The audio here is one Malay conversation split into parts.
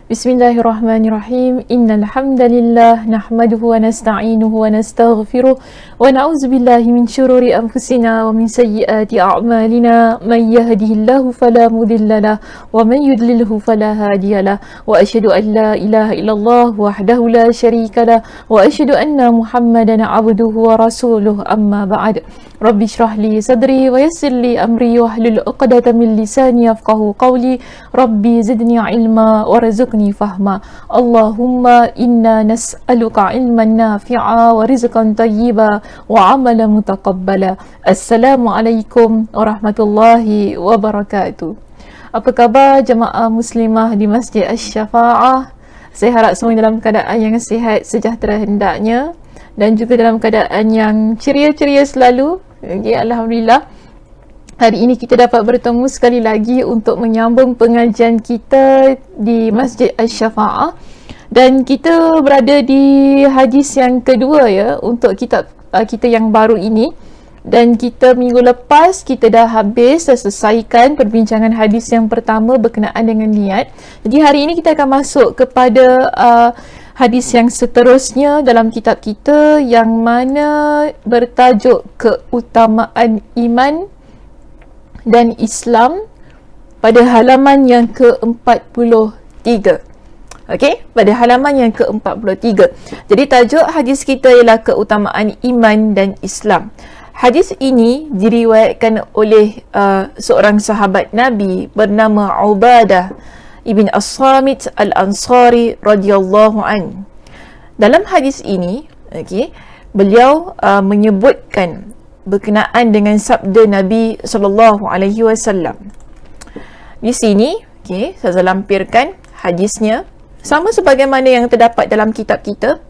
Bismillahirrahmanirrahim. Innal hamdalillah nahmaduhu wa nasta'inuhu wa nastaghfiruh wa na'udzu billahi min shururi anfusina wa min sayyiati a'malina. May yahdihillahu fala mudilla lahu wa may yudlilhu fala hadiya lahu. Wa asyhadu an la ilaha illallah wahdahu la syarika lahu wa asyhadu anna Muhammadan 'abduhu wa rasuluh. Amma ba'd. Rabbi shrah li sadri wa yassir li amri wahlul 'uqdatam min lisani yafqahu qawli. Rabbi zidni ilma warzuqni fahma. Allahumma inna nas'aluka ilman nafi'a wa rizqan tayyiba wa amalan mutaqabbala. Assalamualaikum warahmatullahi wabarakatuh. Apa khabar jemaah muslimah di Masjid Asy-Syafa'ah? Saya harap semua dalam keadaan yang sihat sejahtera hendaknya dan juga dalam keadaan yang ceria-ceria selalu. Okay, alhamdulillah. Hari ini kita dapat bertemu sekali lagi untuk menyambung pengajian kita di Masjid Asy-Syafa'ah, dan kita berada di hadis yang kedua ya untuk kitab kita yang baru ini. Dan kita minggu lepas kita dah selesaikan perbincangan hadis yang pertama berkenaan dengan niat. Jadi hari ini kita akan masuk kepada hadis yang seterusnya dalam kitab kita yang mana bertajuk keutamaan iman dan Islam pada halaman yang ke-43. Okey, pada halaman yang ke-43. Jadi tajuk hadis kita ialah keutamaan iman dan Islam. Hadis ini diriwayatkan oleh seorang sahabat Nabi bernama Ubadah ibn As-Samit Al-Ansari radhiyallahu an. Dalam hadis ini, okey, beliau menyebutkan berkenaan dengan sabda Nabi sallallahu alaihi wasallam. Di sini, okey, saya lampirkan hadisnya sama sebagaimana yang terdapat dalam kitab kita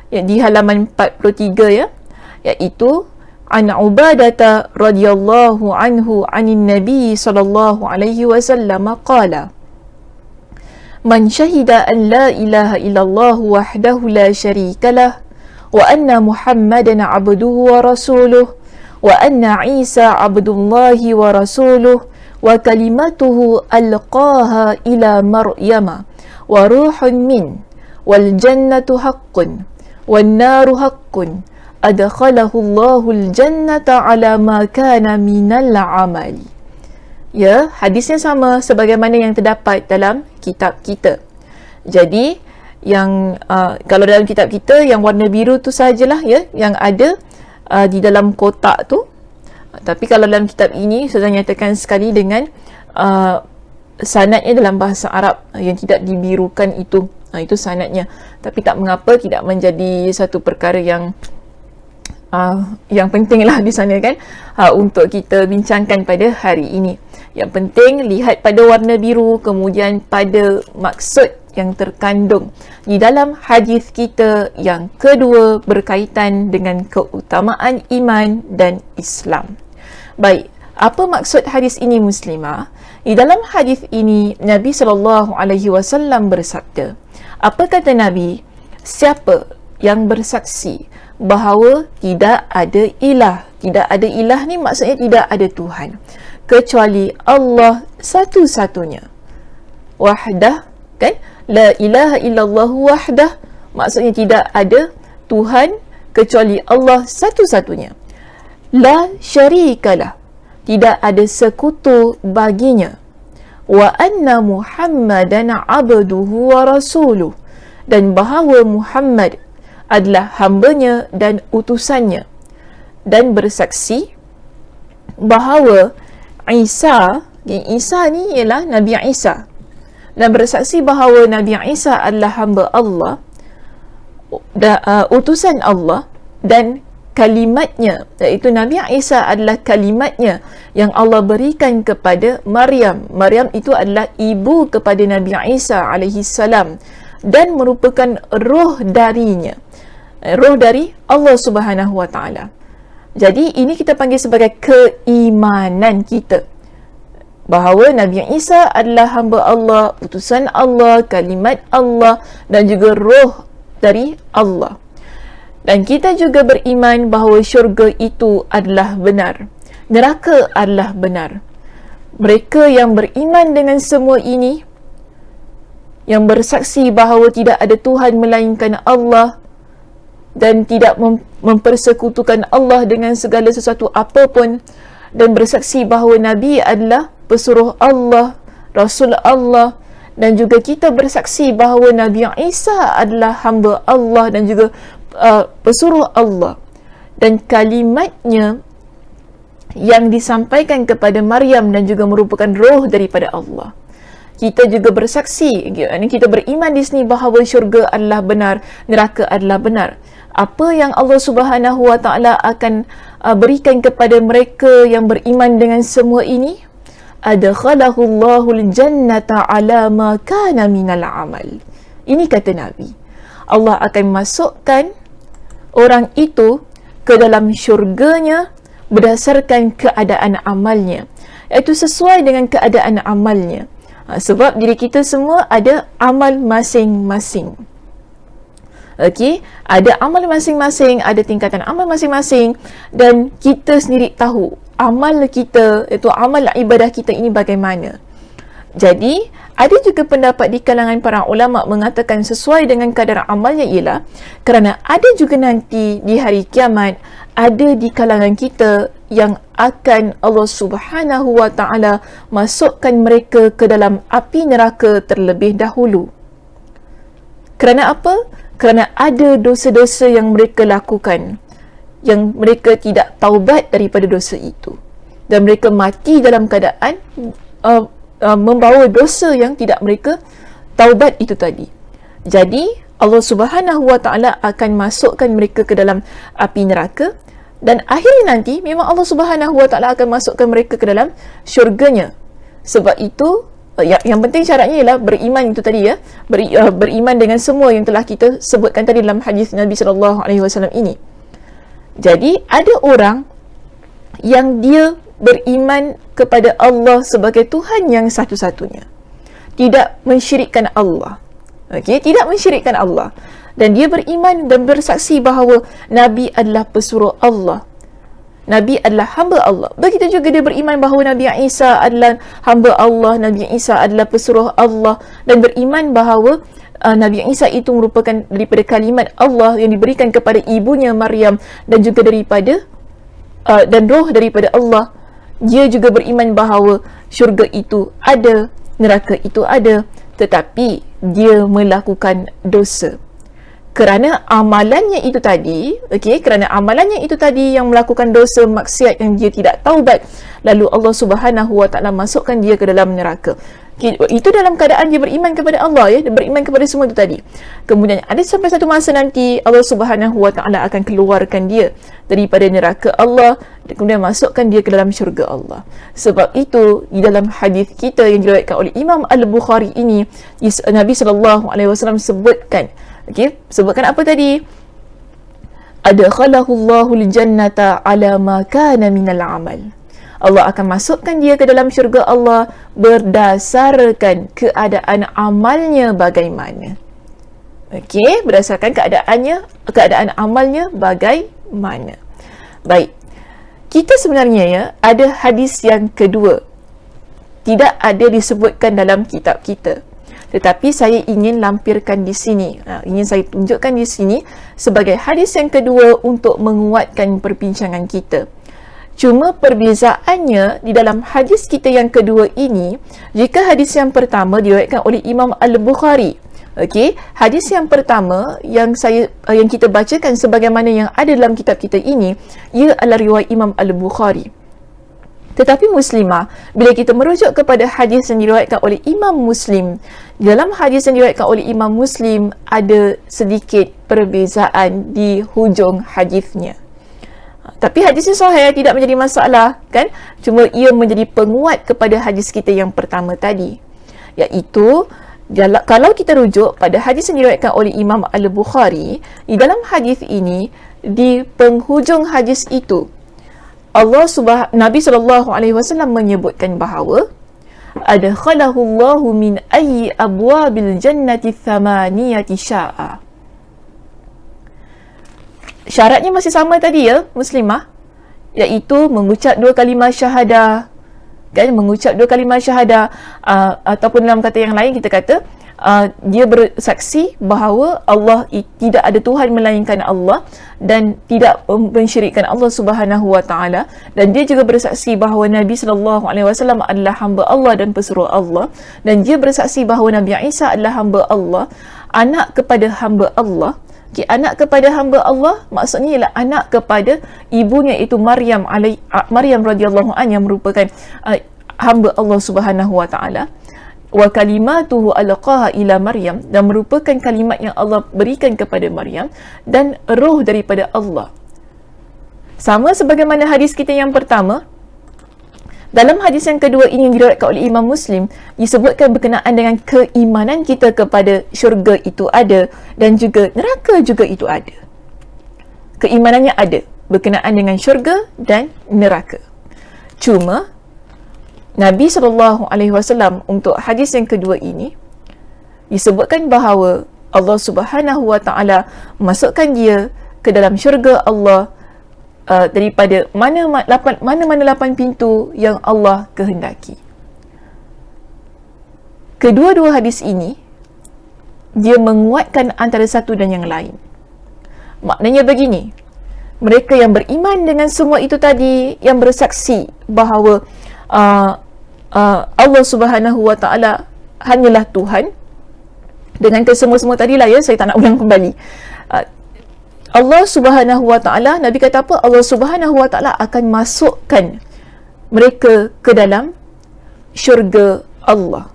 di halaman 43 ya, iaitu an Ubadah radhiyallahu anhu anin Nabi sallallahu alaihi wasallam qala: Man syahida an la ilaha illallah wahdahu la syarika lah wa anna Muhammadan 'abduhu wa rasuluh wa anna Isa 'abdullahi wa rasuluh wa kalimatuhu alqaha ila Maryama wa ruhun min wal jannatu haqqun wan naru haqqun adkhalahu Allahul jannata ala ma kana minal amali. Ya, hadisnya sama sebagaimana yang terdapat dalam kitab kita. Jadi yang kalau dalam kitab kita yang warna biru tu sajalah ya yang ada di dalam kotak tu. Tapi kalau dalam kitab ini saya nyatakan sekali dengan sanadnya dalam bahasa Arab yang tidak dibirukan itu. Itu sanadnya. Tapi tak mengapa, tidak menjadi satu perkara yang penting lah di sana kan, untuk kita bincangkan pada hari ini. Yang penting lihat pada warna biru, kemudian pada maksud yang terkandung di dalam hadis kita yang kedua berkaitan dengan keutamaan iman dan Islam. Baik, apa maksud hadis ini muslimah? Di dalam hadis ini Nabi SAW bersabda. Apa kata Nabi? Siapa yang bersaksi bahawa tidak ada ilah. Tidak ada ilah ni maksudnya tidak ada Tuhan kecuali Allah satu-satunya. Wahdah, kan? La ilaha illallah wahdah, maksudnya tidak ada Tuhan kecuali Allah satu-satunya. La syarikalah, tidak ada sekutu baginya. Wa anna Muhammadan 'abduhu wa rasuluh, dan bahawa Muhammad adalah hambanya dan utusannya, dan bersaksi bahawa Isa ni ialah Nabi Isa, dan bersaksi bahawa Nabi Isa adalah hamba Allah, utusan Allah, dan kalimatnya, iaitu Nabi Isa adalah kalimatnya yang Allah berikan kepada Maryam. Maryam itu adalah ibu kepada Nabi Isa alaihi salam dan merupakan roh darinya, roh dari Allah Subhanahu wa taala. Jadi ini kita panggil sebagai keimanan kita bahawa Nabi Isa adalah hamba Allah, utusan Allah, kalimat Allah dan juga roh dari Allah. Dan kita juga beriman bahawa syurga itu adalah benar, neraka adalah benar. Mereka yang beriman dengan semua ini, yang bersaksi bahawa tidak ada Tuhan melainkan Allah dan tidak mempersekutukan Allah dengan segala sesuatu apapun, dan bersaksi bahawa Nabi adalah pesuruh Allah, Rasul Allah, dan juga kita bersaksi bahawa Nabi Isa adalah hamba Allah dan juga pesuruh Allah, dan kalimatnya yang disampaikan kepada Maryam dan juga merupakan roh daripada Allah. Kita juga bersaksi, kita beriman di sini bahawa syurga adalah benar, neraka adalah benar. Apa yang Allah Subhanahu Wa Taala akan berikan kepada mereka yang beriman dengan semua ini, adkhalahu Allahul jannata ala ma kana minal amal. Ini kata Nabi, Allah akan masukkan orang itu ke dalam syurganya berdasarkan keadaan amalnya, iaitu sesuai dengan keadaan amalnya. Sebab diri kita semua ada amal masing-masing. Okey, ada amal masing-masing, ada tingkatan amal masing-masing, dan kita sendiri tahu amal kita, iaitu amal ibadah kita ini bagaimana. Jadi, ada juga pendapat di kalangan para ulama mengatakan sesuai dengan kadar amalnya ialah kerana ada juga nanti di hari kiamat, ada di kalangan kita yang akan Allah Subhanahu Wa Taala masukkan mereka ke dalam api neraka terlebih dahulu. Kerana apa? Kerana ada dosa-dosa yang mereka lakukan, yang mereka tidak taubat daripada dosa itu, dan mereka mati dalam keadaan membawa dosa yang tidak mereka taubat itu tadi. Jadi Allah Subhanahu Wa Taala akan masukkan mereka ke dalam api neraka, dan akhirnya nanti memang Allah Subhanahu Wa Taala akan masukkan mereka ke dalam syurganya. Sebab itu yang penting syaratnya ialah beriman itu tadi, ya, beriman dengan semua yang telah kita sebutkan tadi dalam hadis Nabi sallallahu alaihi wasallam ini. Jadi ada orang yang dia beriman kepada Allah sebagai Tuhan yang satu-satunya, tidak mensyirikkan Allah. Okey, tidak mensyirikkan Allah, dan dia beriman dan bersaksi bahawa Nabi adalah pesuruh Allah, Nabi adalah hamba Allah. Begitu juga dia beriman bahawa Nabi Isa adalah hamba Allah, Nabi Isa adalah pesuruh Allah, dan beriman bahawa Nabi Isa itu merupakan daripada kalimat Allah yang diberikan kepada ibunya Maryam, dan juga daripada dan roh daripada Allah. Dia juga beriman bahawa syurga itu ada, neraka itu ada, tetapi dia melakukan dosa. Kerana amalannya itu tadi, okey, kerana amalannya itu tadi yang melakukan dosa maksiat yang dia tidak taubat, lalu Allah Subhanahu Wa Taala masukkan dia ke dalam neraka. Itu dalam keadaan dia beriman kepada Allah, ya, dia beriman kepada semua itu tadi. Kemudian ada sampai satu masa nanti Allah Subhanahu Wa Taala akan keluarkan dia daripada neraka Allah dan kemudian masukkan dia ke dalam syurga Allah. Sebab itu di dalam hadis kita yang diriwayatkan oleh Imam Al-Bukhari ini, Nabi sallallahu alaihi wasallam sebutkan, okey, sebutkan apa tadi? Adkhalahu Allahul jannata ala ma kana minal amal. Allah akan masukkan dia ke dalam syurga Allah berdasarkan keadaan amalnya bagaimana. Okey, berdasarkan keadaan amalnya bagaimana. Baik. Kita sebenarnya, ya, ada hadis yang kedua. Tidak ada disebutkan dalam kitab kita, tetapi saya ingin lampirkan di sini, ingin saya tunjukkan di sini sebagai hadis yang kedua untuk menguatkan perbincangan kita. Cuma perbezaannya di dalam hadis kita yang kedua ini, jika hadis yang pertama diriwayatkan oleh Imam Al-Bukhari, okey, hadis yang pertama yang kita bacakan sebagaimana yang ada dalam kitab kita ini, ia adalah riwayat Imam Al-Bukhari. Tetapi Muslimah, bila kita merujuk kepada hadis yang diriwayatkan oleh Imam Muslim, dalam hadis yang diriwayatkan oleh Imam Muslim ada sedikit perbezaan di hujung hadisnya. Tapi hadisnya sahih, tidak menjadi masalah, kan? Cuma ia menjadi penguat kepada hadis kita yang pertama tadi, iaitu kalau kita rujuk pada hadis yang diriwayatkan oleh Imam Al-Bukhari, di dalam hadis ini, di penghujung hadis itu, Nabi SAW menyebutkan bahawa adkhalahu Allahu min ayyi abwabil jannati thamaniyati sya'a. Syaratnya masih sama tadi ya, muslimah, iaitu mengucap 2 kalimah syahadah, kan, mengucap 2 kalimah syahadah, ataupun dalam kata yang lain kita kata dia bersaksi bahawa Allah tidak ada Tuhan melainkan Allah dan tidak mensyirikkan Allah Subhanahu wa taala, dan dia juga bersaksi bahawa Nabi sallallahu alaihi wasallam adalah hamba Allah dan pesuruh Allah, dan dia bersaksi bahawa Nabi Isa adalah hamba Allah, anak kepada hamba Allah. Okay, anak kepada hamba Allah maksudnya ialah anak kepada ibunya, iaitu Maryam radhiyallahu anha, yang merupakan hamba Allah Subhanahu wa taala. Wa kalimatuhu alqaha ila Maryam, dan merupakan kalimat yang Allah berikan kepada Maryam, dan roh daripada Allah. Sama sebagaimana hadis kita yang pertama. Dalam hadis yang kedua ini yang diriwayatkan oleh Imam Muslim, disebutkan berkenaan dengan keimanan kita kepada syurga itu ada, dan juga neraka juga itu ada. Keimanannya ada berkenaan dengan syurga dan neraka. Cuma Nabi SAW untuk hadis yang kedua ini disebutkan bahawa Allah Subhanahu wa taala masukkan dia ke dalam syurga Allah daripada mana-mana 8 pintu yang Allah kehendaki. Kedua-dua hadis ini dia menguatkan antara satu dan yang lain. Maknanya begini, mereka yang beriman dengan semua itu tadi, yang bersaksi bahawa Allah Subhanahu wa taala hanyalah Tuhan, dengan kesemua-semua tadilah ya, saya tak nak ulang kembali. Allah Subhanahu wa taala, Nabi kata apa? Allah Subhanahu wa taala akan masukkan mereka ke dalam syurga Allah.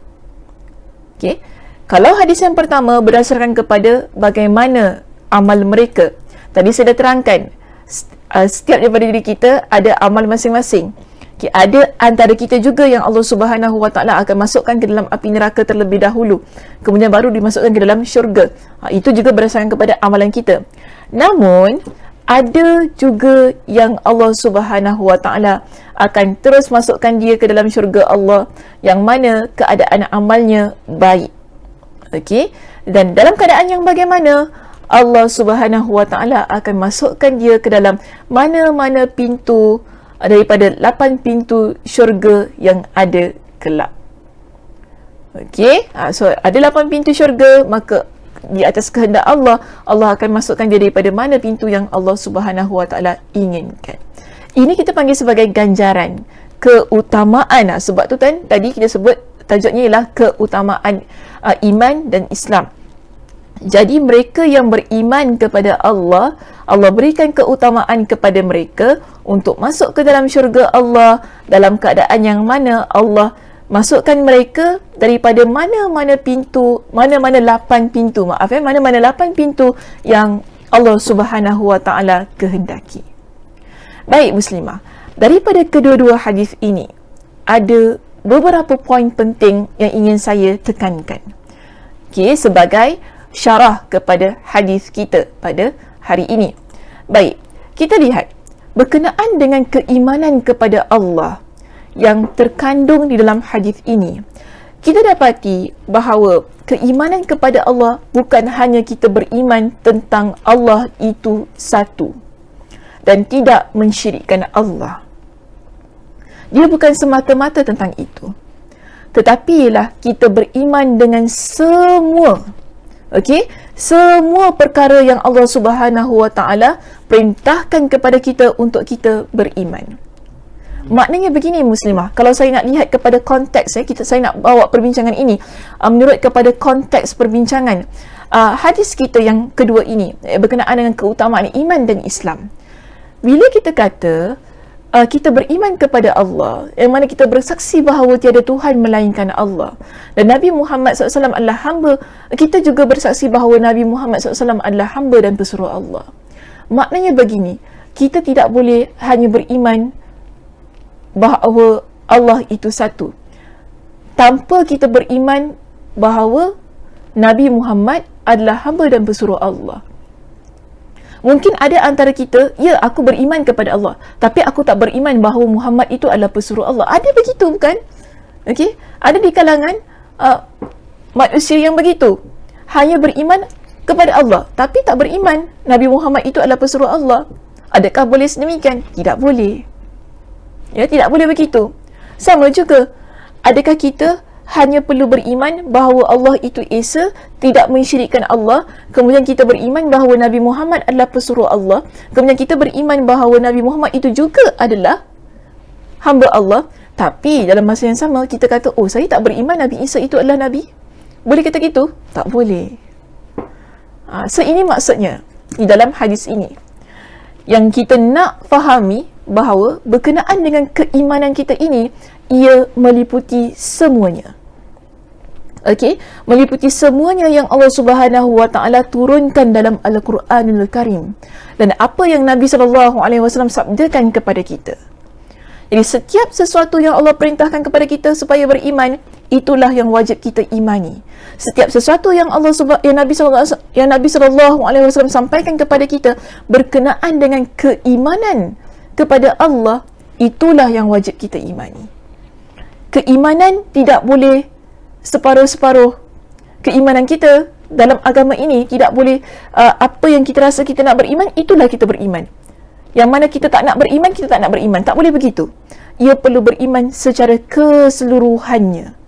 Okey. Kalau hadis yang pertama berdasarkan kepada bagaimana amal mereka, tadi saya dah terangkan, setiap daripada diri kita ada amal masing-masing. Okay, ada antara kita juga yang Allah Subhanahu wa taala akan masukkan ke dalam api neraka terlebih dahulu, kemudian baru dimasukkan ke dalam syurga. Itu juga berdasarkan kepada amalan kita. Namun ada juga yang Allah Subhanahu wa taala akan terus masukkan dia ke dalam syurga Allah, yang mana keadaan amalnya baik. Okey, dan dalam keadaan yang bagaimana Allah Subhanahu wa taala akan masukkan dia ke dalam mana-mana pintu daripada 8 pintu syurga yang ada kelak. Okey, so ada 8 pintu syurga, maka di atas kehendak Allah, Allah akan masukkan dia daripada mana pintu yang Allah Subhanahu wa taala inginkan. Ini kita panggil sebagai ganjaran, keutamaan. Sebab tu kan tadi kita sebut tajuknya ialah keutamaan iman dan Islam. Jadi mereka yang beriman kepada Allah, Allah berikan keutamaan kepada mereka untuk masuk ke dalam syurga Allah, dalam keadaan yang mana Allah masukkan mereka daripada mana-mana pintu, mana-mana 8 pintu, mana-mana 8 pintu yang Allah Subhanahu wa taala kehendaki. Baik muslimah, daripada kedua-dua hadis ini ada beberapa poin penting yang ingin saya tekankan. Okey, sebagai syarah kepada hadis kita pada hari ini. Baik, kita lihat berkenaan dengan keimanan kepada Allah yang terkandung di dalam hadis ini. Kita dapati bahawa keimanan kepada Allah bukan hanya kita beriman tentang Allah itu satu dan tidak mensyirikkan Allah. Dia bukan semata-mata tentang itu, tetapi ialah kita beriman dengan semua, okey, semua perkara yang Allah Subhanahu wa taala perintahkan kepada kita untuk kita beriman. Maknanya begini muslimah, kalau saya nak lihat kepada konteks, saya nak bawa perbincangan ini menurut kepada konteks perbincangan hadis kita yang kedua ini berkenaan dengan keutamaan iman dan Islam. Bila kita kata kita beriman kepada Allah, yang mana kita bersaksi bahawa tiada Tuhan melainkan Allah, dan Nabi Muhammad SAW adalah hamba, kita juga bersaksi bahawa Nabi Muhammad SAW adalah hamba dan pesuruh Allah. Maknanya begini, kita tidak boleh hanya beriman bahawa Allah itu satu tanpa kita beriman bahawa Nabi Muhammad adalah hamba dan pesuruh Allah. Mungkin ada antara kita, ya aku beriman kepada Allah, tapi aku tak beriman bahawa Muhammad itu adalah pesuruh Allah. Ada begitu bukan? Okey, ada di kalangan manusia yang begitu. Hanya beriman kepada Allah tapi tak beriman Nabi Muhammad itu adalah pesuruh Allah. Adakah boleh sedemikian? Tidak boleh. Ya, tidak boleh begitu. Sama juga, adakah kita hanya perlu beriman bahawa Allah itu Esa, tidak mensyirikkan Allah, kemudian kita beriman bahawa Nabi Muhammad adalah pesuruh Allah, kemudian kita beriman bahawa Nabi Muhammad itu juga adalah hamba Allah, tapi dalam masa yang sama kita kata, oh saya tak beriman Nabi Isa itu adalah Nabi? Boleh kata gitu? Tak boleh. So ini maksudnya di dalam hadis ini yang kita nak fahami bahawa berkenaan dengan keimanan kita ini, ia meliputi semuanya. Okey, meliputi semuanya yang Allah Subhanahu Wa Taala turunkan dalam Al-Quranul Karim dan apa yang Nabi sallallahu alaihi wasallam sabdakan kepada kita. Jadi setiap sesuatu yang Allah perintahkan kepada kita supaya beriman, itulah yang wajib kita imani. Setiap sesuatu yang Nabi sallallahu alaihi wasallam sampaikan kepada kita berkenaan dengan keimanan kepada Allah, itulah yang wajib kita imani. Keimanan tidak boleh separuh-separuh. Keimanan kita dalam agama ini tidak boleh apa yang kita rasa kita nak beriman, itulah kita beriman. Yang mana kita tak nak beriman, kita tak nak beriman. Tak boleh begitu. Ia perlu beriman secara keseluruhannya.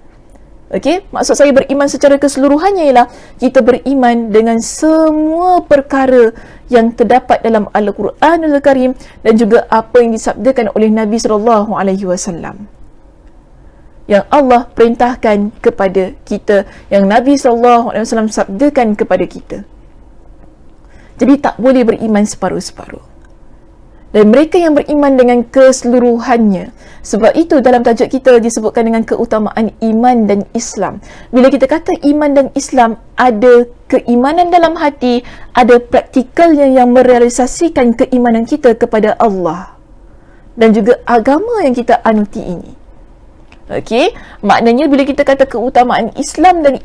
Okey, maksud saya beriman secara keseluruhannya ialah kita beriman dengan semua perkara yang terdapat dalam Al-Quranul Karim dan juga apa yang disabdakan oleh Nabi sallallahu alaihi wasallam. Yang Allah perintahkan kepada kita, yang Nabi sallallahu alaihi wasallam sabdakan kepada kita. Jadi tak boleh beriman separuh-separuh. Dan mereka yang beriman dengan keseluruhannya. Sebab itu dalam tajuk kita disebutkan dengan keutamaan iman dan Islam. Bila kita kata iman dan Islam, ada keimanan dalam hati, ada praktikalnya yang merealisasikan keimanan kita kepada Allah dan juga agama yang kita anuti ini. Okey, maknanya bila kita kata keutamaan Islam dan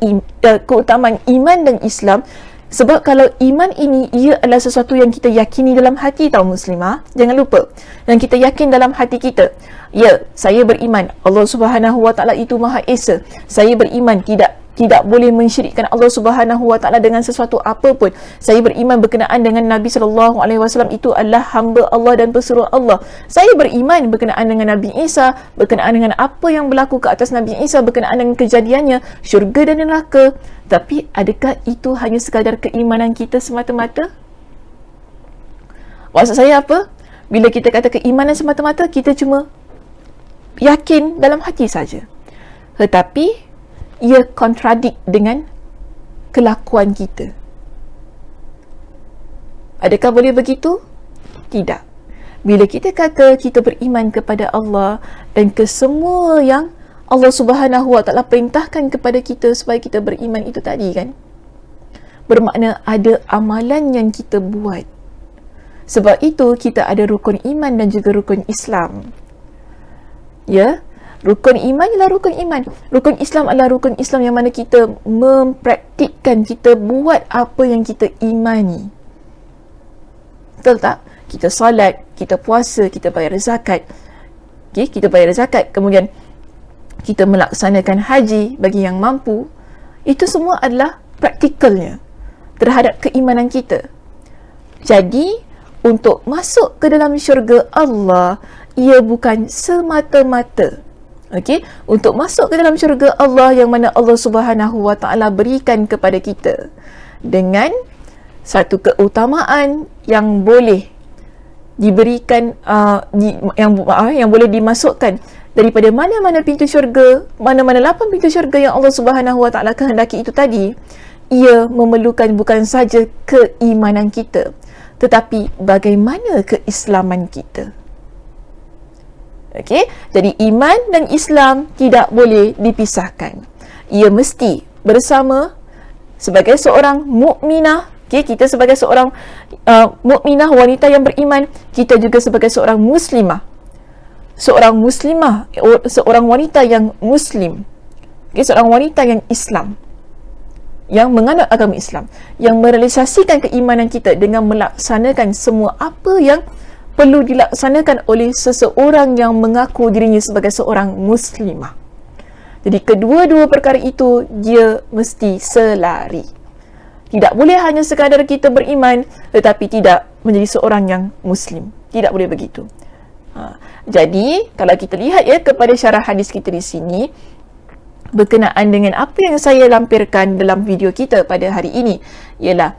keutamaan iman dan Islam, sebab kalau iman ini ia adalah sesuatu yang kita yakini dalam hati, tahu muslimah, jangan lupa yang kita yakin dalam hati kita. Ya, saya beriman Allah Subhanahu Wa Taala itu Maha Esa. Saya beriman tidak boleh mensyirikkan Allah Subhanahu Wa Taala dengan sesuatu apapun. Saya beriman berkenaan dengan Nabi sallallahu alaihi wasallam itu adalah hamba Allah dan pesuruh Allah. Saya beriman berkenaan dengan Nabi Isa, berkenaan dengan apa yang berlaku ke atas Nabi Isa, berkenaan dengan kejadiannya, syurga dan neraka. Tapi adakah itu hanya sekadar keimanan kita semata-mata? Maksud saya apa? Bila kita kata keimanan semata-mata, kita cuma yakin dalam hati saja. Tetapi ia kontradik dengan kelakuan kita. Adakah boleh begitu? Tidak. Bila kita kata kita beriman kepada Allah dan ke semua yang Allah Subhanahu Wa Taala perintahkan kepada kita supaya kita beriman itu tadi kan, bermakna ada amalan yang kita buat. Sebab itu kita ada rukun iman dan juga rukun Islam. Ya, rukun iman ialah rukun iman. Rukun Islam adalah rukun Islam yang mana kita mempraktikkan, kita buat apa yang kita imani. Betul tak? Kita solat, kita puasa, kita bayar zakat. Okay, kita bayar zakat. Kemudian kita melaksanakan haji bagi yang mampu. Itu semua adalah praktikalnya terhadap keimanan kita. Jadi, untuk masuk ke dalam syurga Allah, ia bukan semata-mata. Okey, untuk masuk ke dalam syurga Allah yang mana Allah Subhanahu Wa Taala berikan kepada kita dengan satu keutamaan yang boleh diberikan, yang boleh dimasukkan daripada mana-mana pintu syurga, mana-mana 8 pintu syurga yang Allah Subhanahu Wa Taala kehendaki itu tadi. Ia memerlukan bukan saja keimanan kita, tetapi bagaimana keislaman kita. Okey, jadi iman dan Islam tidak boleh dipisahkan. Ia mesti bersama. Sebagai seorang mukminah, okey, kita sebagai seorang mukminah, wanita yang beriman, kita juga sebagai seorang muslimah. Seorang muslimah, seorang wanita yang muslim. Okey, seorang wanita yang Islam, yang menganut agama Islam, yang merealisasikan keimanan kita dengan melaksanakan semua apa yang perlu dilaksanakan oleh seseorang yang mengaku dirinya sebagai seorang muslimah. Jadi kedua-dua perkara itu dia mesti selari. Tidak boleh hanya sekadar kita beriman tetapi tidak menjadi seorang yang Muslim. Tidak boleh begitu. Jadi kalau kita lihat ya kepada syarah hadis kita di sini berkenaan dengan apa yang saya lampirkan dalam video kita pada hari ini, ialah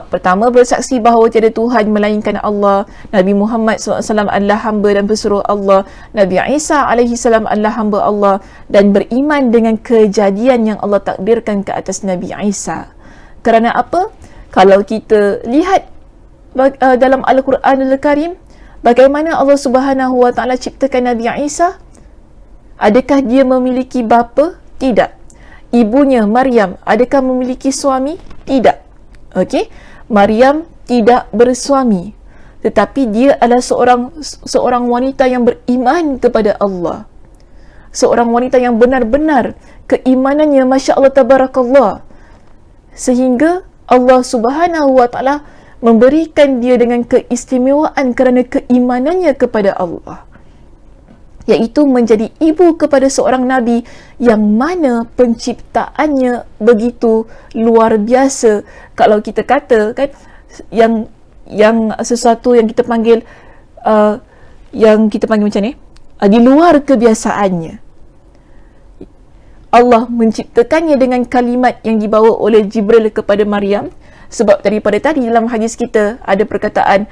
pertama, bersaksi bahawa tiada Tuhan melainkan Allah, Nabi Muhammad SAW adalah hamba dan pesuruh Allah, Nabi Isa AS adalah hamba Allah, dan beriman dengan kejadian yang Allah takdirkan ke atas Nabi Isa. Kerana apa? Kalau kita lihat dalam Al-Quranul Karim, bagaimana Allah Subhanahu Wa Taala ciptakan Nabi Isa? Adakah dia memiliki bapa? Tidak. Ibunya Maryam, adakah memiliki suami? Tidak. Okey, Maryam tidak bersuami, tetapi dia adalah seorang wanita yang beriman kepada Allah. Seorang wanita yang benar-benar keimanannya Masya Allah Tabarakallah, sehingga Allah Subhanahu Wa Taala memberikan dia dengan keistimewaan kerana keimanannya kepada Allah, iaitu menjadi ibu kepada seorang Nabi yang mana penciptaannya begitu luar biasa. Kalau kita kata kan, yang sesuatu yang kita panggil macam ni, di luar kebiasaannya. Allah menciptakannya dengan kalimat yang dibawa oleh Jibril kepada Maryam. Sebab daripada tadi dalam hadis kita ada perkataan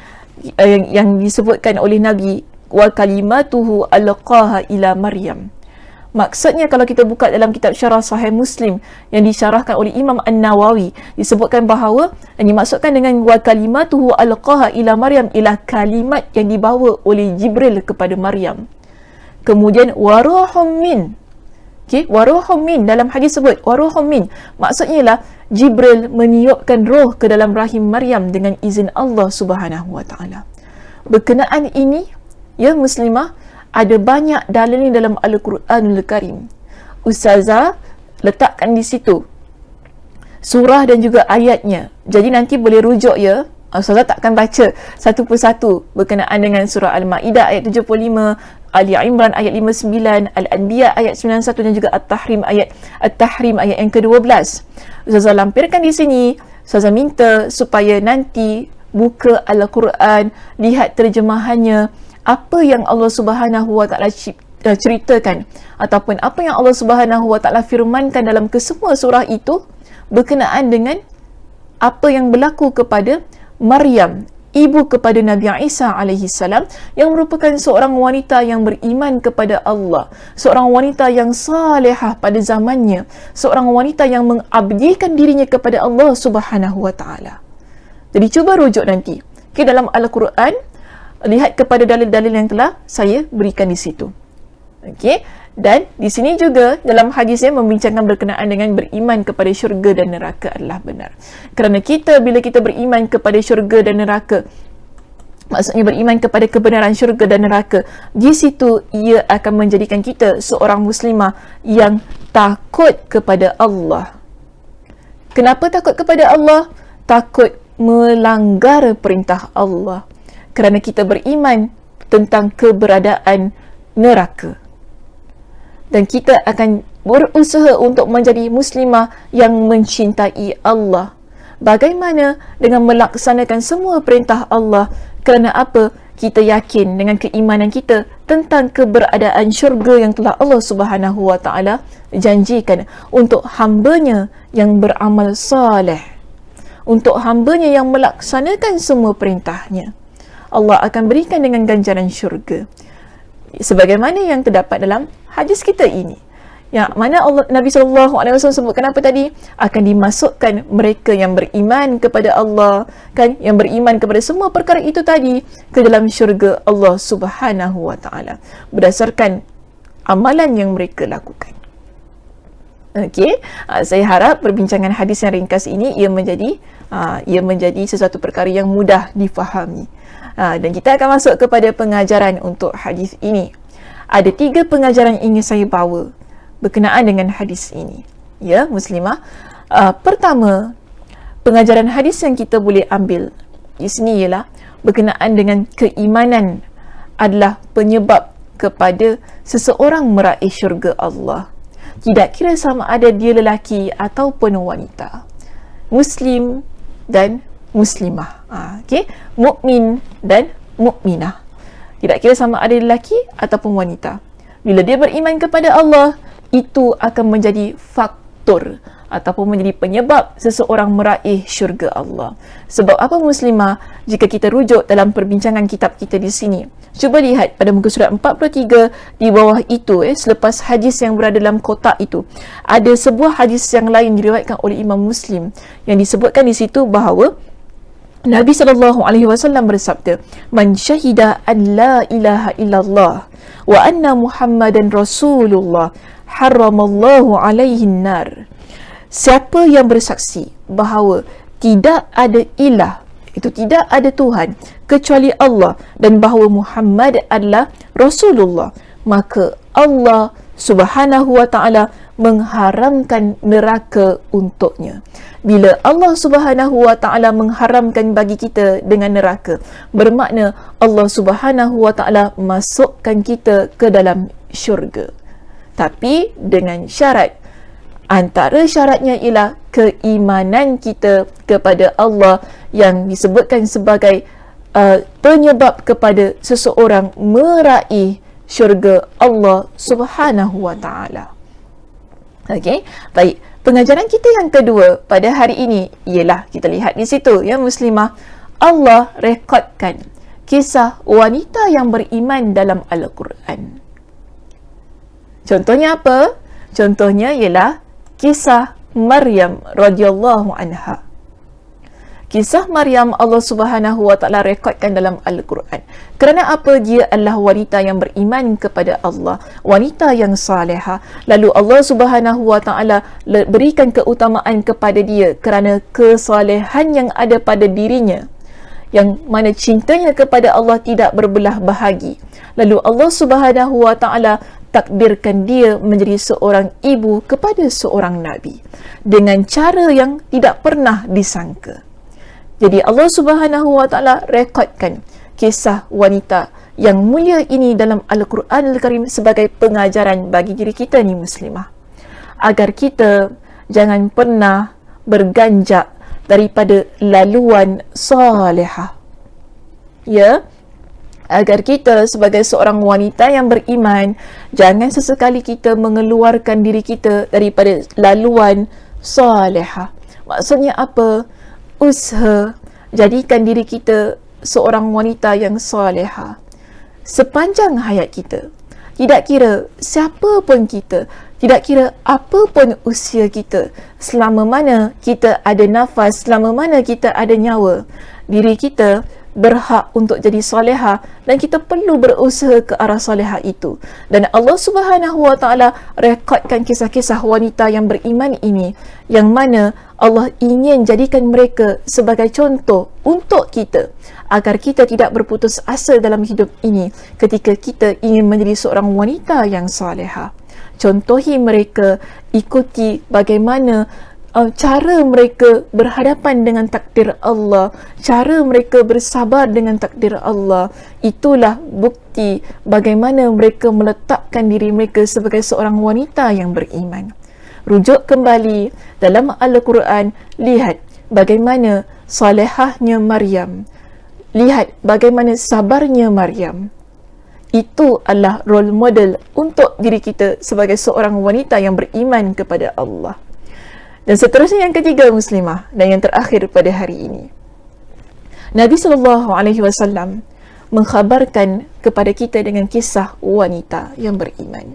yang disebutkan oleh Nabi, wa kalimatuhu alqaha ila Maryam. Maksudnya kalau kita buka dalam kitab Syarah Sahih Muslim yang disyarahkan oleh Imam An-Nawawi, disebutkan bahawa yang dimaksudkan dengan wa kalimatuhu alqaha ila Maryam ialah kalimat yang dibawa oleh Jibril kepada Maryam. Kemudian waruhum min. Okey, waruhum min dalam hadis sebut waruhum min. Maksudnya ialah Jibril meniupkan roh ke dalam rahim Maryam dengan izin Allah Subhanahu Wa Taala. Berkenaan ini, ya muslimah, ada banyak dalil dalam Al-Quranul Karim. Ustazah letakkan di situ surah dan juga ayatnya. Jadi nanti boleh rujuk ya. Ustazah takkan baca satu persatu berkenaan dengan surah Al-Ma'idah ayat 75, Ali Imran ayat 59, Al-Anbiya ayat 91 dan juga At-Tahrim ayat yang ke-12. Ustazah lampirkan di sini. Ustazah minta supaya nanti buka Al-Quran, lihat terjemahannya, apa yang Allah Subhanahu Wa Taala ceritakan ataupun apa yang Allah Subhanahu Wa Taala firmankan dalam kesemua surah itu berkenaan dengan apa yang berlaku kepada Maryam, ibu kepada Nabi Isa AS, yang merupakan seorang wanita yang beriman kepada Allah, seorang wanita yang salihah pada zamannya, seorang wanita yang mengabdikan dirinya kepada Allah Subhanahu Wa Taala. Jadi cuba rujuk nanti ke dalam Al-Quran, lihat kepada dalil-dalil yang telah saya berikan di situ. Okey, dan di sini juga dalam hadisnya membincangkan berkenaan dengan beriman kepada syurga dan neraka adalah benar. Kerana bila kita beriman kepada syurga dan neraka, maksudnya beriman kepada kebenaran syurga dan neraka, di situ ia akan menjadikan kita seorang muslimah yang takut kepada Allah. Kenapa takut kepada Allah? Takut melanggar perintah Allah. Kerana kita beriman tentang keberadaan neraka. Dan kita akan berusaha untuk menjadi muslimah yang mencintai Allah. Bagaimana? Dengan melaksanakan semua perintah Allah. Kerana apa? Kita yakin dengan keimanan kita tentang keberadaan syurga yang telah Allah Subhanahu Wa Taala janjikan untuk hamba-Nya yang beramal saleh, untuk hamba-Nya yang melaksanakan semua perintah-Nya. Allah akan berikan dengan ganjaran syurga. Sebagaimana yang terdapat dalam hadis kita ini, yang mana Nabi SAW sebutkan apa tadi? Akan dimasukkan mereka yang beriman kepada Allah, kan, yang beriman kepada semua perkara itu tadi, ke dalam syurga Allah Subhanahu Wa Taala berdasarkan amalan yang mereka lakukan. Okey, saya harap perbincangan hadis yang ringkas ini ia menjadi sesuatu perkara yang mudah difahami. Dan kita akan masuk kepada pengajaran untuk hadis ini. Ada 3 pengajaran yang ingin saya bawa berkenaan dengan hadis ini. Ya, muslimah. Pertama, pengajaran hadis yang kita boleh ambil di sini ialah berkenaan dengan keimanan adalah penyebab kepada seseorang meraih syurga Allah. Tidak kira sama ada dia lelaki ataupun wanita. Muslim dan muslimah. Okey, mukmin dan mukminah. Tidak kira sama ada lelaki ataupun wanita. Bila dia beriman kepada Allah, itu akan menjadi faktor ataupun menjadi penyebab seseorang meraih syurga Allah. Sebab apa muslimah? Jika kita rujuk dalam perbincangan kitab kita di sini, cuba lihat pada muka surat 43 di bawah itu, selepas hadis yang berada dalam kotak itu, ada sebuah hadis yang lain diriwayatkan oleh Imam Muslim yang disebutkan di situ bahawa Nabi SAW bersabda, "Man syahida an la ilaha illallah wa anna Muhammadan Rasulullah haramallahu alaihi nar." Siapa yang bersaksi bahawa tidak ada ilah, itu tidak ada Tuhan kecuali Allah, dan bahawa Muhammad adalah Rasulullah, maka Allah Subhanahu wa ta'ala mengharamkan neraka untuknya. Bila Allah Subhanahu wa ta'ala mengharamkan bagi kita dengan neraka, bermakna Allah Subhanahu wa ta'ala masukkan kita ke dalam syurga. Tapi dengan syarat. Antara syaratnya ialah keimanan kita kepada Allah yang disebutkan sebagai penyebab kepada seseorang meraih syurga Allah Subhanahu wa ta'ala. Okey, baik. Pengajaran kita yang kedua pada hari ini ialah, kita lihat di situ ya muslimah, Allah rekodkan kisah wanita yang beriman dalam Al-Quran. Contohnya apa? Contohnya ialah kisah Maryam radhiyallahu anha. Kisah Maryam Allah Subhanahu wa ta'ala rekodkan dalam Al-Quran. Kerana apa? Dia adalah wanita yang beriman kepada Allah, wanita yang salihah. Lalu Allah Subhanahu wa ta'ala berikan keutamaan kepada dia kerana kesalehan yang ada pada dirinya, yang mana cintanya kepada Allah tidak berbelah bahagi. Lalu Allah Subhanahu wa ta'ala takdirkan dia menjadi seorang ibu kepada seorang nabi dengan cara yang tidak pernah disangka. Jadi Allah Subhanahu wa ta'ala rekodkan kisah wanita yang mulia ini dalam Al-Quran Al-Karim sebagai pengajaran bagi diri kita ni muslimah, agar kita jangan pernah berganjak daripada laluan salihah. Ya, agar kita sebagai seorang wanita yang beriman, jangan sesekali kita mengeluarkan diri kita daripada laluan salihah. Maksudnya apa? Usaha jadikan diri kita seorang wanita yang salihah sepanjang hayat kita. Tidak kira siapa pun kita, tidak kira apa pun usia kita, selama mana kita ada nafas, selama mana kita ada nyawa, diri kita berhak untuk jadi salihah dan kita perlu berusaha ke arah salihah itu. Dan Allah Subhanahu wa ta'ala rekodkan kisah-kisah wanita yang beriman ini, yang mana Allah ingin jadikan mereka sebagai contoh untuk kita, agar kita tidak berputus asa dalam hidup ini ketika kita ingin menjadi seorang wanita yang salihah. Contohi mereka, ikuti bagaimana cara mereka berhadapan dengan takdir Allah, cara mereka bersabar dengan takdir Allah. Itulah bukti bagaimana mereka meletakkan diri mereka sebagai seorang wanita yang beriman. Rujuk kembali dalam Al-Quran, lihat bagaimana salihahnya Maryam, lihat bagaimana sabarnya Maryam. Itu adalah role model untuk diri kita sebagai seorang wanita yang beriman kepada Allah. Dan seterusnya yang ketiga muslimah dan yang terakhir pada hari ini, Nabi SAW mengkhabarkan kepada kita dengan kisah wanita yang beriman.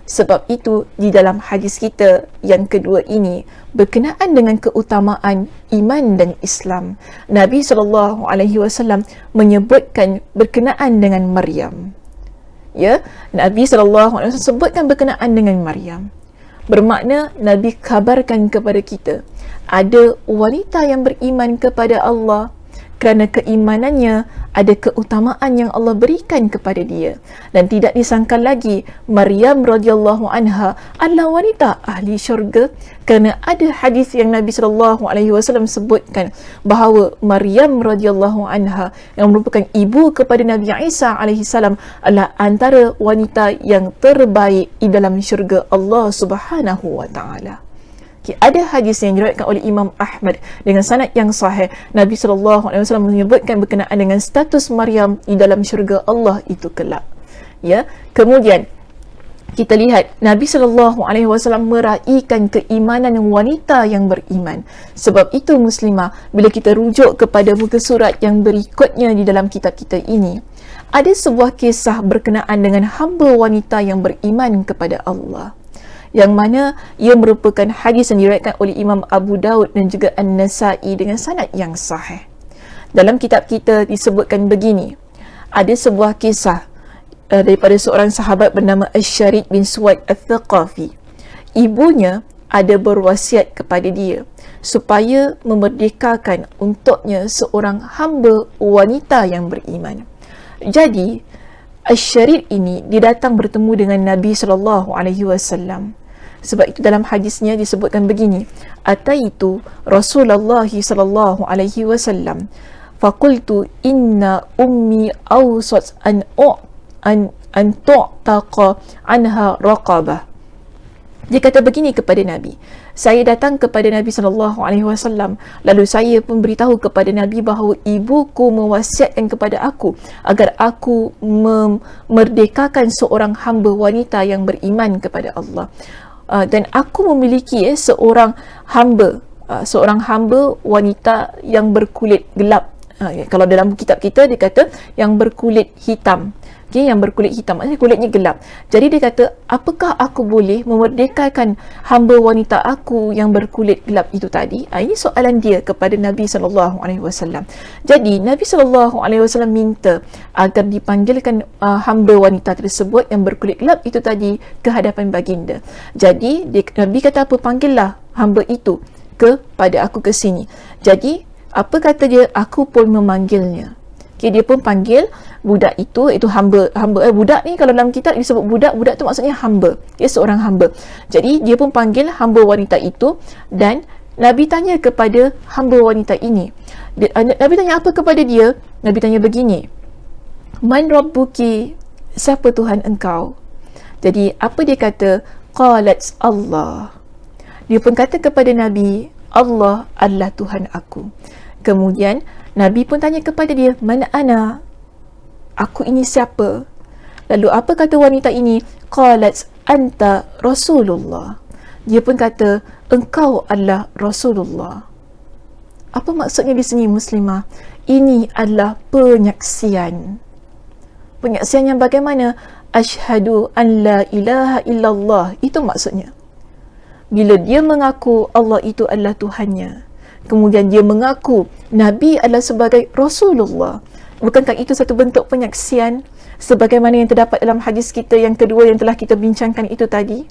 Sebab itu di dalam hadis kita yang kedua ini berkenaan dengan keutamaan iman dan Islam, Nabi SAW menyebutkan berkenaan dengan Maryam. Ya, Nabi SAW sebutkan berkenaan dengan Maryam. Bermakna Nabi kabarkan kepada kita ada wanita yang beriman kepada Allah, kerana keimanannya ada keutamaan yang Allah berikan kepada dia. Dan tidak disangka lagi, Maryam radhiyallahu anha adalah wanita ahli syurga, kerana ada hadis yang Nabi SAW sebutkan bahawa Maryam radhiyallahu anha yang merupakan ibu kepada Nabi Isa alaihissalam adalah antara wanita yang terbaik di dalam syurga Allah Subhanahu wa ta'ala. Okay, ada hadis yang diriwayatkan oleh Imam Ahmad dengan sanad yang sahih. Nabi SAW menyebutkan berkenaan dengan status Maryam di dalam syurga Allah itu kelak. Ya, kemudian kita lihat Nabi SAW meraihkan keimanan wanita yang beriman. Sebab itu muslimah, bila kita rujuk kepada muka surat yang berikutnya di dalam kitab kita ini, ada sebuah kisah berkenaan dengan hamba wanita yang beriman kepada Allah, yang mana ia merupakan hadis yang diriwayatkan oleh Imam Abu Daud dan juga An-Nasa'i dengan sanad yang sahih. Dalam kitab kita disebutkan begini, ada sebuah kisah daripada seorang sahabat bernama Asy-Syarid bin Suwaid Al-Thaqafi. Ibunya ada berwasiat kepada dia supaya memerdekakan untuknya seorang hamba wanita yang beriman. Jadi Asy-Syarid ini dia datang bertemu dengan Nabi SAW. Sebab itu dalam hadisnya disebutkan begini, ataitu Rasulullah SAW faqultu inna ummi awsat an tu'taqa anha raqabah. Dia kata begini kepada Nabi, saya datang kepada Nabi SAW, lalu saya pun beritahu kepada Nabi bahawa ibuku mewasiatkan kepada aku agar aku memerdekakan seorang hamba wanita yang beriman kepada Allah. Dan aku memiliki seorang hamba wanita yang berkulit gelap. Kalau dalam kitab kita dia kata yang berkulit hitam. Okay, yang berkulit hitam, maksudnya kulitnya gelap. Jadi dia kata, apakah aku boleh memerdekakan hamba wanita aku yang berkulit gelap itu tadi? Ini soalan dia kepada Nabi SAW. Jadi Nabi SAW minta agar dipanggilkan hamba wanita tersebut yang berkulit gelap itu tadi ke hadapan baginda. Jadi Nabi kata apa, panggillah hamba itu kepada aku ke sini. Jadi apa kata dia, aku pun memanggilnya. Okay, dia pun panggil budak itu hamba budak ni kalau dalam kitab disebut budak tu maksudnya hamba. Dia seorang hamba. Jadi dia pun panggil hamba wanita itu dan Nabi tanya kepada hamba wanita ini. Nabi tanya apa kepada dia? Nabi tanya begini, Man rabbuki? Siapa Tuhan engkau? Jadi apa dia kata? Qalat Allah. Dia pun kata kepada Nabi, Allah adalah Tuhan aku. Kemudian Nabi pun tanya kepada dia, mana ana? Aku ini siapa? Lalu apa kata wanita ini? Qalat anta Rasulullah. Dia pun kata, engkau adalah Rasulullah. Apa maksudnya di sini muslimah? Ini adalah penyaksian. Penyaksian yang bagaimana? Asyhadu an la ilaha illallah. Itu maksudnya. Bila dia mengaku Allah itu adalah Tuhannya, kemudian dia mengaku Nabi adalah sebagai Rasulullah. Bukankah itu satu bentuk penyaksian sebagaimana yang terdapat dalam hadis kita yang kedua yang telah kita bincangkan itu tadi?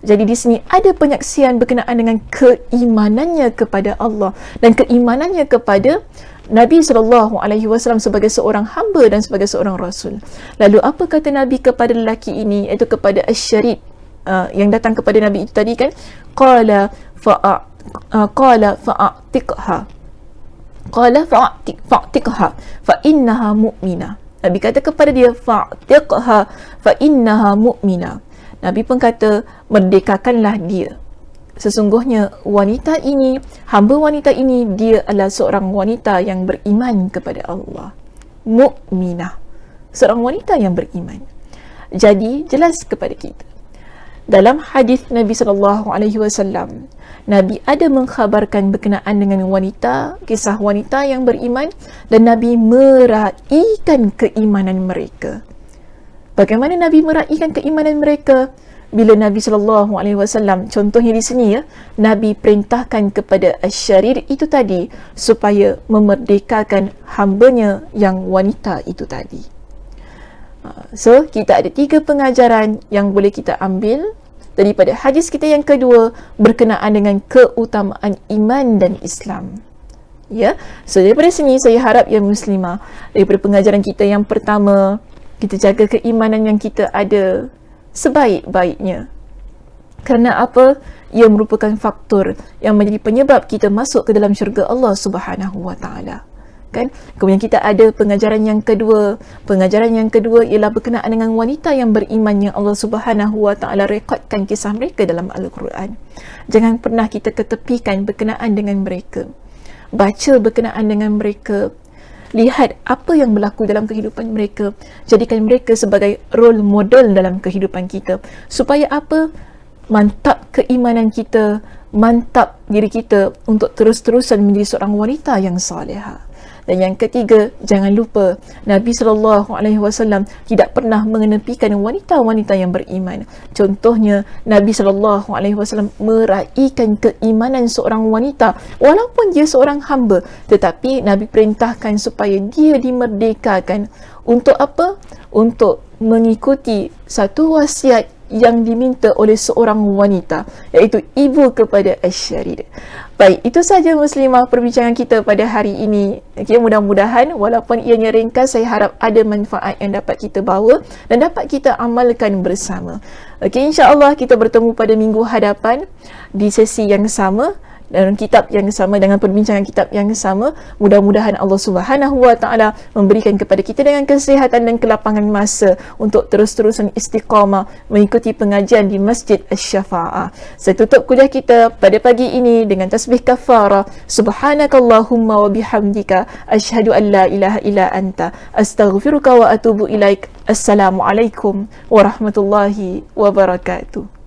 Jadi di sini ada penyaksian berkenaan dengan keimanannya kepada Allah dan keimanannya kepada Nabi SAW sebagai seorang hamba dan sebagai seorang Rasul. Lalu apa kata Nabi kepada lelaki ini, iaitu kepada Asy-Syarid yang datang kepada Nabi itu tadi kan? Qala fa'tiqha fa innaha mu'minah. Nabi kata kepada dia, fa'tiqha fa innaha mu'minah. Nabi pun kata, merdekakanlah dia. Sesungguhnya wanita ini, hamba wanita ini, dia adalah seorang wanita yang beriman kepada Allah. Mu'minah, seorang wanita yang beriman. Jadi jelas kepada kita dalam hadis Nabi SAW, Nabi ada mengkhabarkan berkenaan dengan wanita, kisah wanita yang beriman, dan Nabi meraihkan keimanan mereka. Bagaimana Nabi meraihkan keimanan mereka? Bila Nabi SAW, contohnya di sini ya, Nabi perintahkan kepada Asy-Syarid itu tadi supaya memerdekakan hambanya yang wanita itu tadi. So, kita ada 3 pengajaran yang boleh kita ambil daripada hadis kita yang kedua berkenaan dengan keutamaan iman dan Islam. Ya, so daripada sini saya harap ya muslimah, daripada pengajaran kita yang pertama, kita jaga keimanan yang kita ada sebaik-baiknya. Kerana apa? Ia merupakan faktor yang menjadi penyebab kita masuk ke dalam syurga Allah Subhanahu wa taala. kan? Kemudian kita ada pengajaran yang kedua. Pengajaran yang kedua ialah berkenaan dengan wanita yang beriman yang Allah Subhanahu Wa Taala rekodkan kisah mereka dalam Al-Quran. Jangan pernah kita ketepikan berkenaan dengan mereka. Baca berkenaan dengan mereka. Lihat apa yang berlaku dalam kehidupan mereka. Jadikan mereka sebagai role model dalam kehidupan kita. Supaya apa? Mantap keimanan kita, mantap diri kita untuk terus-terusan menjadi seorang wanita yang salihah. Dan yang ketiga, jangan lupa Nabi SAW tidak pernah mengenepikan wanita-wanita yang beriman. Contohnya, Nabi SAW meraihkan keimanan seorang wanita walaupun dia seorang hamba, tetapi Nabi perintahkan supaya dia dimerdekakan. Untuk apa? Untuk mengikuti satu wasiat yang diminta oleh seorang wanita, iaitu ibu kepada Asy-Syarid. Baik, itu saja muslimah perbincangan kita pada hari ini. Okay, mudah-mudahan walaupun ianya ringkas, saya harap ada manfaat yang dapat kita bawa dan dapat kita amalkan bersama. Okey, insya-Allah kita bertemu pada minggu hadapan di sesi yang sama dalam kitab yang sama, dengan perbincangan kitab yang sama. Mudah-mudahan Allah Subhanahu Wa Taala memberikan kepada kita dengan kesihatan dan kelapangan masa untuk terus-terusan istiqamah mengikuti pengajian di Masjid Asy-Syafa'ah. Saya tutup kuliah kita pada pagi ini dengan tasbih kafarah. Subhanakallahumma wa bihamdika asyhadu an la ilaha illa anta astaghfiruka wa atubu ilaik. Assalamualaikum warahmatullahi wabarakatuh.